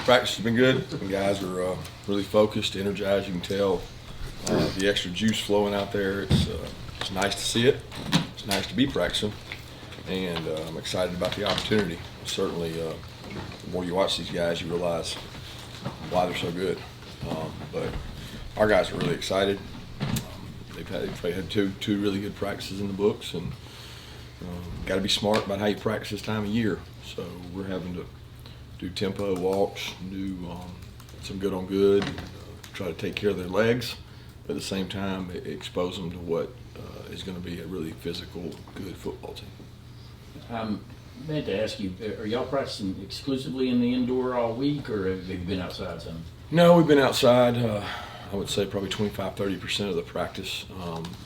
Practice has been good. The guys are really focused, energized. You can tell the extra juice flowing out there. It's nice to see it. It's nice to be practicing, and I'm excited about the opportunity. Certainly, the more you watch these guys, you realize why they're so good. But our guys are really excited. They've had two really good practices in the books, and got to be smart about how you practice this time of year. So we're having to do tempo walks, do some good on good, try to take care of their legs, but at the same time expose them to what is going to be a really physical, good football team. I meant to ask you, are y'all practicing exclusively in the indoor all week, or have you been outside some? No, we've been outside. I would say probably 25–30% of the practice,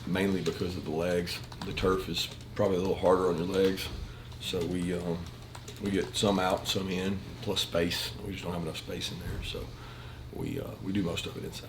mainly because of the legs. The turf is probably a little harder on your legs, so we get some out, some in, plus space. We just don't have enough space in there, so we do most of it inside.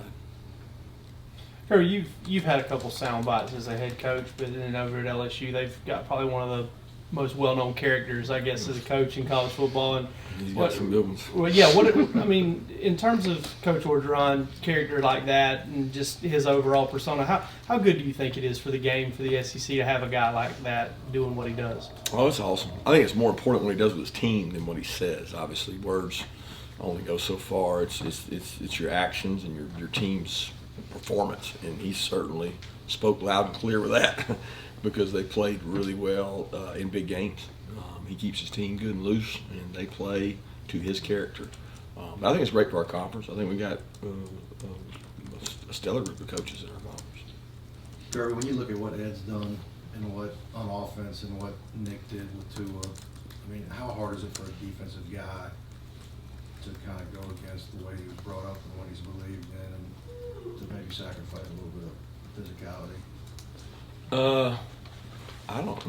Trevor, you've had a couple sound bites as a head coach, but then over at LSU, they've got probably one of the most well-known characters, I guess, as a coach in college football. And He's got some good ones. Well, yeah. I mean, in terms of Coach Orgeron, character like that, and just his overall persona, how good do you think it is for the game, for the SEC, to have a guy like that doing what he does? Oh, it's awesome. I think it's more important what he does with his team than what he says. Obviously, words only go so far. It's your actions and your team's performance, and he certainly spoke loud and clear with that because they played really well in big games. He keeps his team good and loose, and they play to his character. But I think it's great for our conference. I think we got a stellar group of coaches in our conference. Trevor, when you look at what Ed's done and what on offense and what Nick did with Tua, I mean, how hard is it for a defensive guy to kind of go against the way he was brought up and what he's believed in, and to maybe sacrifice a little bit of physicality? I don't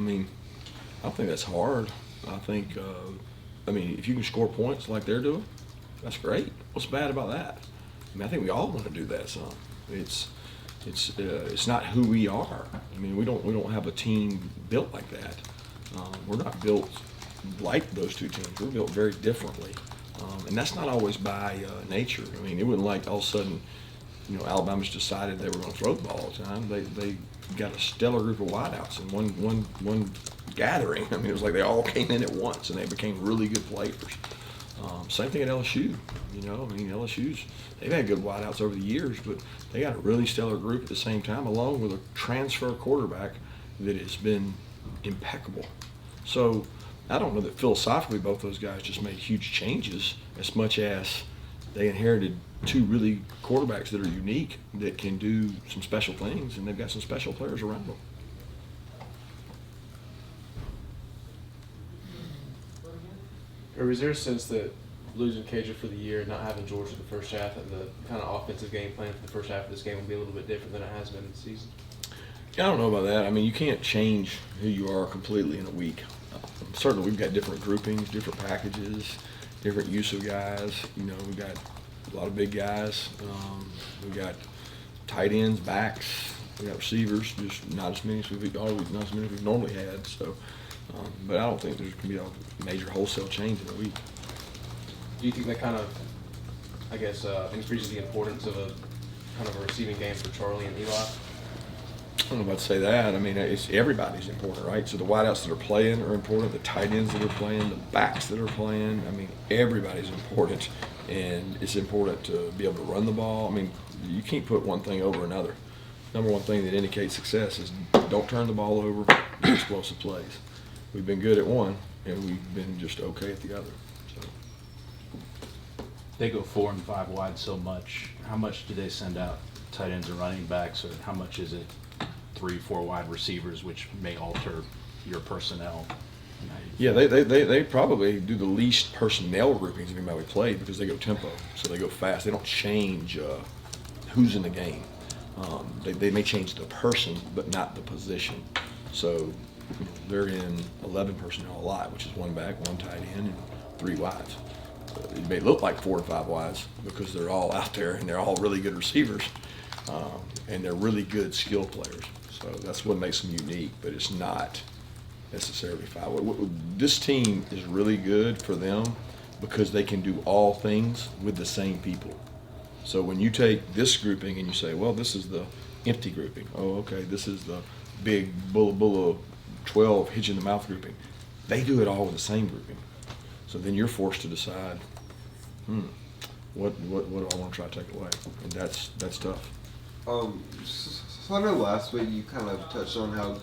think that's hard. I think, if you can score points like they're doing, that's great. What's bad about that? I mean, I think we all want to do that some. It's not who we are. I mean, we don't have a team built like that. We're not built like those two teams. We're built very differently, and that's not always by nature. I mean, it wasn't like all of a sudden, Alabama's decided they were going to throw the ball all the time. They got a stellar group of wideouts in one gathering. I mean, it was like they all came in at once and they became really good players. Same thing at LSU. They've had good wideouts over the years, but they got a really stellar group at the same time, along with a transfer quarterback that has been impeccable. So I don't know that philosophically both those guys just made huge changes as much as they inherited two really quarterbacks that are unique, that can do some special things, and they've got some special players around them. Or is there a sense that losing Cager for the year and not having Georgia the first half, that the kind of offensive game plan for the first half of this game will be a little bit different than it has been in the season? Yeah, I don't know about that. I mean, you can't change who you are completely in a week. Certainly we've got different groupings, different packages, different use of guys. We've got a lot of big guys. We got tight ends, backs. We got receivers, just not as many as we've normally had. So, but I don't think there's going to be a major wholesale change in a week. Do you think that kind of, increases the importance of a receiving game for Charlie and Eli? I don't know about to say that. I mean, everybody's important, right? So the wideouts that are playing are important, the tight ends that are playing, the backs that are playing. I mean, everybody's important, and it's important to be able to run the ball. I mean, you can't put one thing over another. Number one thing that indicates success is don't turn the ball over, do explosive plays. We've been good at one, and we've been just okay at the other. So. They go 4 and 5 wide so much. How much do they send out tight ends and running backs, or how much is it 3-4 wide receivers, which may alter your personnel? Yeah, they probably do the least personnel groupings of anybody we play because they go tempo, so they go fast. They don't change who's in the game. They may change the person, but not the position. So they're in 11 personnel a lot, which is 1 back, 1 tight end, and 3 wides. It may look like 4 or 5 wides because they're all out there and they're all really good receivers, and they're really good skill players. So that's what makes them unique, but it's not necessarily 5. This team is really good for them because they can do all things with the same people. So when you take this grouping and you say, well, this is the empty grouping. Oh, okay, this is the big bulla 12 hitch in the mouth grouping. They do it all with the same grouping. So then you're forced to decide, what do I want to try to take away? And that's tough. So I know last week you kind of touched on how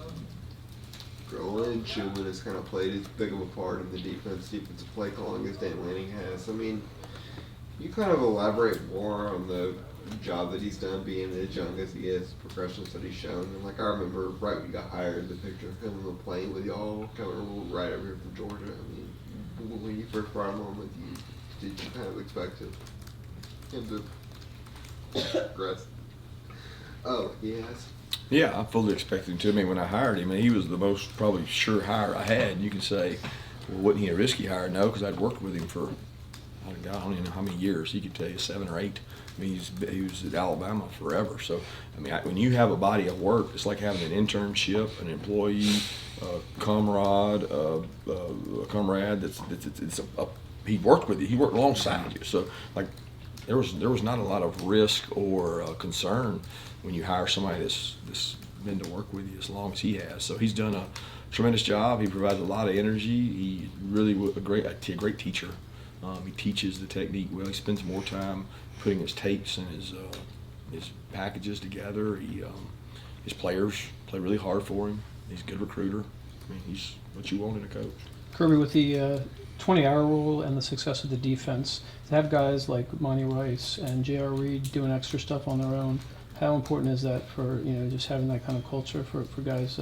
Glenn Schumann has kind of played as big of a part in the defensive play calling as Dan Lanning has. I mean, you kind of elaborate more on the job that he's done being as young as he is, progressions that he's shown. And like I remember right when he got hired, the picture of him on the plane with y'all coming right over here from Georgia. I mean, when you first brought him on with you, did you kind of expect him to progress? Oh, yes. Yeah, I fully expected him to. I mean, when I hired him, he was the most probably sure hire I had. You can say, well, wasn't he a risky hire? No, because I'd worked with him for, I don't even know how many years. He could tell you 7 or 8. I mean, he was at Alabama forever. So, I mean, when you have a body of work, it's like having an internship, an employee, a comrade, he worked with you. He worked alongside you. So, like, there was not a lot of risk or concern when you hire somebody that's been to work with you as long as he has. So he's done a tremendous job. He provides a lot of energy. He really was a great teacher. He teaches the technique well. He spends more time putting his tapes and his packages together. His players play really hard for him. He's a good recruiter. I mean, he's what you want in a coach. Kirby, with the 20-hour rule and the success of the defense, to have guys like Monty Rice and J.R. Reed doing extra stuff on their own, how important is that for, just having that kind of culture for guys,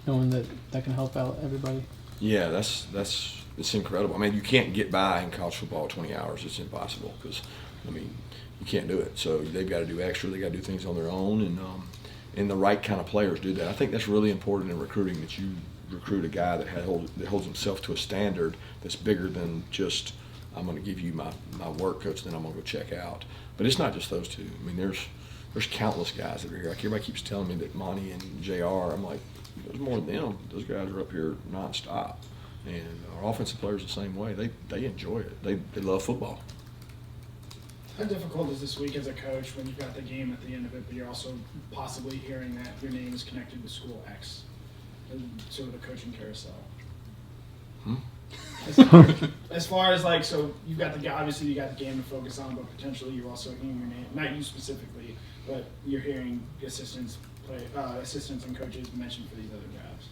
knowing that can help out everybody? Yeah, it's incredible. I mean, you can't get by in college football 20 hours. It's impossible because, I mean, you can't do it. So they've got to do extra. They got to do things on their own, and the right kind of players do that. I think that's really important in recruiting, that you recruit a guy that holds himself to a standard that's bigger than just, I'm going to give you my work coach, then I'm going to go check out. But it's not just those two. I mean, there's countless guys that are here. Like, everybody keeps telling me that Monty and JR, I'm like, there's more than them. Those guys are up here nonstop. And our offensive players the same way. They enjoy it. They love football. How difficult is this week as a coach when you've got the game at the end of it, but you're also possibly hearing that your name is connected to school X? And sort of the coaching carousel. As far as like, so you've got obviously you got the game to focus on, but potentially you're also hearing your name, not you specifically, but you're hearing assistants and coaches mentioned for these other jobs.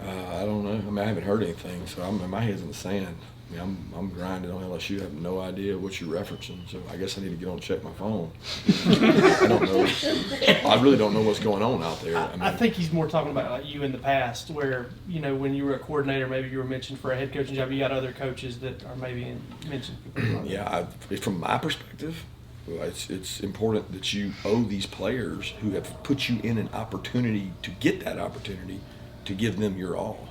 I don't know. I mean, I haven't heard anything, so my head's in the sand. I mean, I'm grinding on LSU. I have no idea what you're referencing, so I guess I need to get on and check my phone. I don't know. I really don't know what's going on out there. I think he's more talking about like you in the past, where when you were a coordinator, maybe you were mentioned for a head coaching job. You got other coaches that are maybe mentioned. Yeah, from my perspective, it's important that you owe these players who have put you in an opportunity to get that opportunity to give them your all.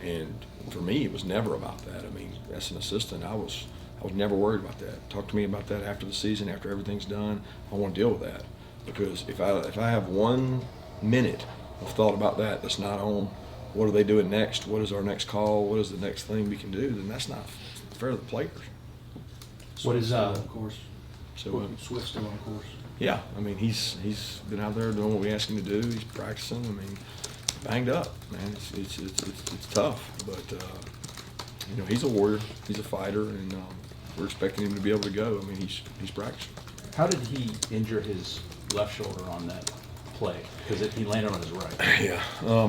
And for me, it was never about that. I mean, as an assistant, I was never worried about that. Talk to me about that after the season, after everything's done. I want to deal with that, because if I have 1 minute of thought about that's not on what are they doing next, what is our next call, what is the next thing we can do, then that's not fair to the players. What is on course? So Swift's still on course. yeah, I mean, he's been out there doing what we asked him to do. He's practicing. I mean, banged up, man. It's tough, but he's a warrior. He's a fighter, and we're expecting him to be able to go. I mean, he's practicing. How did he injure his left shoulder on that play? Because he landed on his right. Yeah,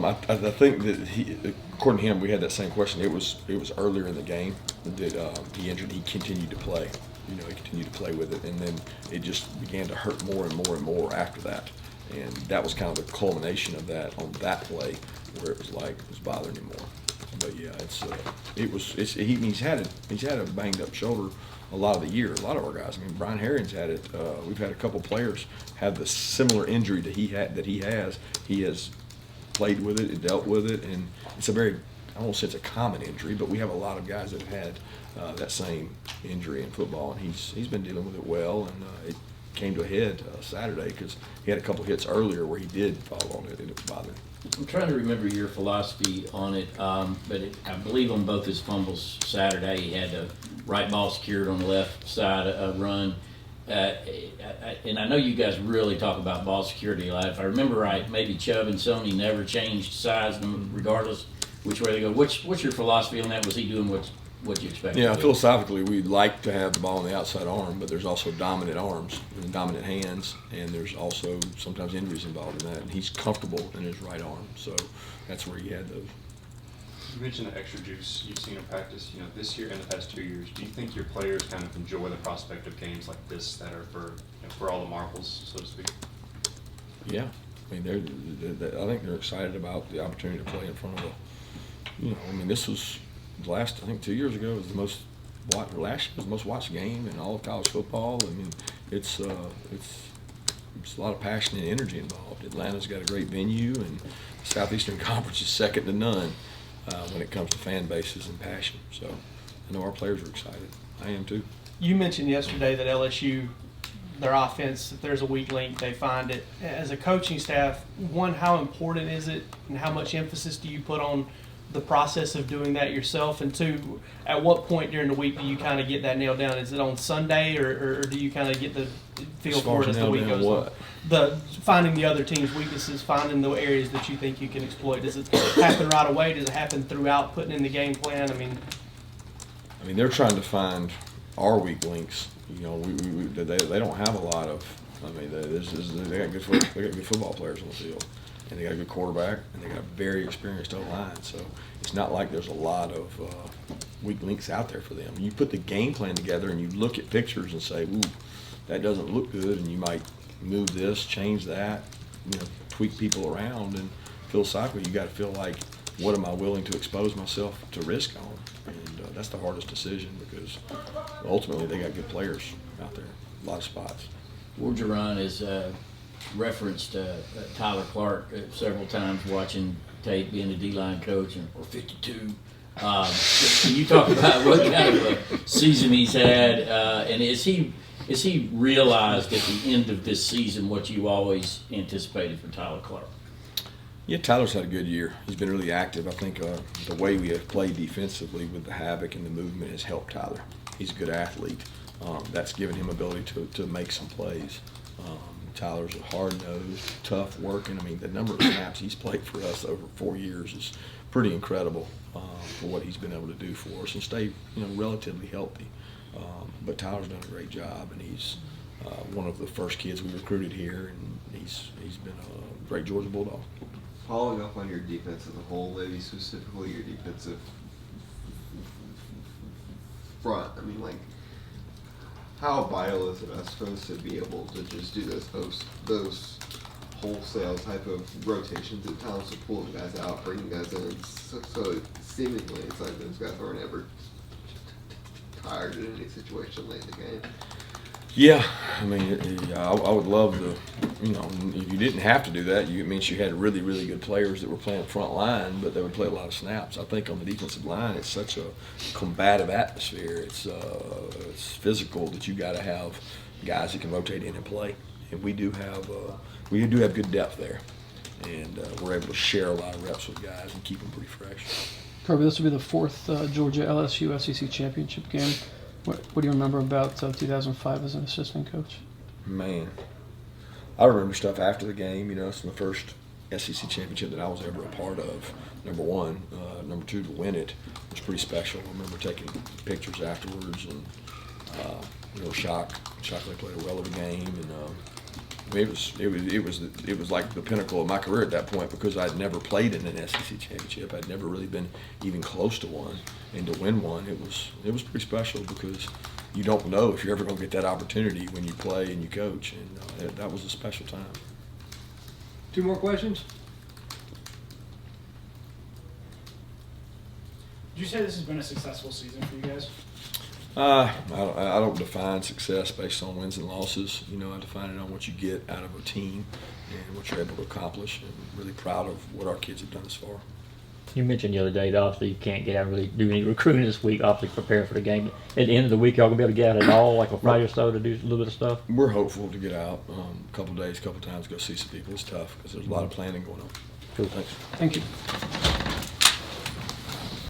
I think that according to him, we had that same question. It was earlier in the game that he injured. He continued to play. He continued to play with it, and then it just began to hurt more and more and more after that. And that was kind of the culmination of that on that play, where it was like it was bothering him more. But yeah, he's had a banged up shoulder a lot of the year. A lot of our guys. I mean, Brian Herring's had it. We've had a couple players have the similar injury that he has. He has played with it, dealt with it, and it's a very, I won't say it's a common injury, but we have a lot of guys that have had that same injury in football, and he's been dealing with it well, and came to a head Saturday because he had a couple hits earlier where he did fall on it and it was bothering him. I'm trying to remember your philosophy on it, but I believe on both his fumbles Saturday, he had the right ball secured on the left side run. And I know you guys really talk about ball security a lot. If I remember right, maybe Chubb and Sony never changed sides regardless which way they go. What's your philosophy on that? Was he doing what you expected? Yeah, to do? philosophically, we'd like to have the ball on the outside arm, but there's also dominant arms and dominant hands, and there's also sometimes injuries involved in that. And he's comfortable in his right arm, so that's where he had those. You mentioned the extra juice you've seen in practice, this year and the past 2 years. Do you think your players kind of enjoy the prospect of games like this that are for all the marbles, so to speak? Yeah, I mean, I think they're excited about the opportunity to play in front of this was the last, I think 2 years ago was the most watched, last year was the most watched game in all of college football. I mean, it's a lot of passion and energy involved. Atlanta's got a great venue, and the Southeastern Conference is second to none when it comes to fan bases and passion. So I know our players are excited. I am too. You mentioned yesterday that LSU, their offense, if there's a weak link, they find it. As a coaching staff, one, how important is it, and how much emphasis do you put on the process of doing that yourself? And two, at what point during the week do you kind of get that nailed down? Is it on Sunday, or do you kind of get the feel for it as the week goes on? Finding the other team's weaknesses, finding the areas that you think you can exploit. Does it happen right away? Does it happen throughout putting in the game plan? I mean, they're trying to find our weak links. They don't have a lot of. They got good football players on the field, and they got a good quarterback, and they got a very experienced O-line. So it's not like there's a lot of weak links out there for them. You put the game plan together, and you look at pictures and say, "Ooh, that doesn't look good," and you might move this, change that, tweak people around. And philosophically, you got to feel like, what am I willing to expose myself to risk on? And that's the hardest decision because ultimately they got good players out there, a lot of spots. Orgeron has referenced Tyler Clark several times watching tape, being a D-line coach, or 52. Can you talk about what kind of a season he's had, and is he realized at the end of this season what you always anticipated for Tyler Clark? Yeah, Tyler's had a good year. He's been really active. I think the way we have played defensively with the havoc and the movement has helped Tyler. He's a good athlete. That's given him ability to make some plays. Tyler's a hard-nosed, tough working. The number of snaps he's played for us over 4 years is pretty incredible for what he's been able to do for us and stay, relatively healthy. But Tyler's done a great job, and he's one of the first kids we recruited here, and he's been a great Georgia Bulldog. Following up on your defense as a whole, maybe specifically your defensive front, how vital is it us supposed to be able to just do those wholesale type of rotations at times of pulling guys out, bringing guys in, so seemingly it's like those guys aren't ever tired in any situation late in the game? Yeah, I would love if you didn't have to do that, it means you had really, really good players that were playing front line, but they would play a lot of snaps. I think on the defensive line, it's such a combative atmosphere. It's physical that you got to have guys that can rotate in and play, and we do have good depth there, and we're able to share a lot of reps with guys and keep them pretty fresh. Kirby, this will be the fourth Georgia LSU SEC championship game. What do you remember about 2005 as an assistant coach? Man, I remember stuff after the game. It's the first SEC championship that I was ever a part of. Number one, number two, to win it was pretty special. I remember taking pictures afterwards, and shocked they played a well of a game, and it was like the pinnacle of my career at that point because I'd never played in an SEC championship. I'd never really been even close to one, and to win one, it was pretty special because you don't know if you're ever going to get that opportunity when you play and you coach, and that was a special time. 2 more questions? Would you say this has been a successful season for you guys? I don't define success based on wins and losses. I define it on what you get out of a team and what you're able to accomplish. And really proud of what our kids have done thus far. You mentioned the other day that obviously you can't get out and really do any recruiting this week, obviously preparing for the game. At the end of the week, y'all gonna be able to get out at all, like a Friday or so, to do a little bit of stuff? We're hopeful to get out a couple days, couple times, go see some people. It's tough because there's a lot of planning going on. Cool. Thanks. Thank you.